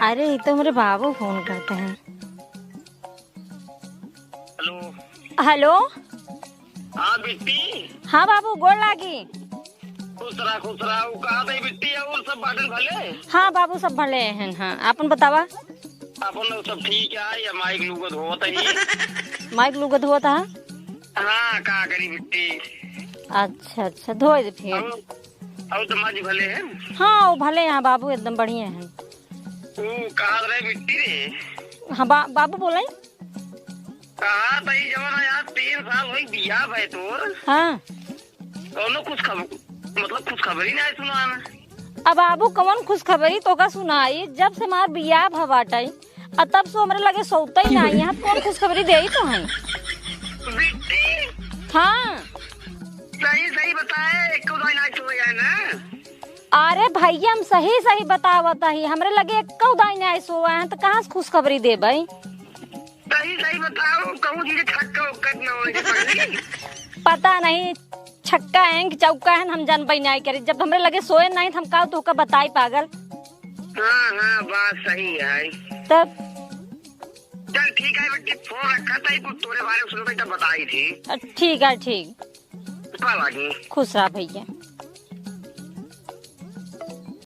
अरे ये तो मेरे बाबू फोन करते हैं। हेलो। हेलो। हाँ बिट्टी। हाँ बाबू गोड़ लागी। खुश रहा वो कहा था बिट्टी है वो सब बाटन भले। हाँ बाबू सब भले हैं। हाँ अपन बतावा। अपन लोग सब ठीक है या माइक लूगत होता ही। माइक लुगत हुआ था। हाँ का करी बिट्टी। अच्छा अच्छा धोए दे फिर। अब तुम्हारी भले है। हाँ वो भले हैं बाबू एकदम बढ़िया हैं। वो कहा रहे बिट्टी रे। हाँ बाबू बोले। कहा था ये जमाना यार 3 साल हुई बिया भाई तोर। हाँ दोनों कुछ खबर मतलब कुछ खबर ही नहीं सुना ना। अब बाबू कौन खुशखबरी तो का सुनाई जब से हमार बियाह भवाटाई और तब से हमरे लगे सोता ही नहीं है कौन खुशखबरी दे ही तो है। बिट्टी हाँ सही बताए एक दो दिन आज हो जाए ना। अरे भैया हम सही सही बतावत ही हमरे लगे एक दाई नहीं सोआ है तो कहाँ से खुशखबरी दे भाई। सही बताओ कहूँ जी छक्का उक्कत ना हो। पता नहीं छक्का है कि चौका है हम जान पाई नहीं करी जब हमरे लगे सोए नहीं हम का तो का बताई पागल। हाँ बात सही है। तब चल ठीक है बेटी फोन रखा था कुछ तोरे बारे में सुन बताई थी। ठीक है ठीक। कल आगे खुश रहा भैया।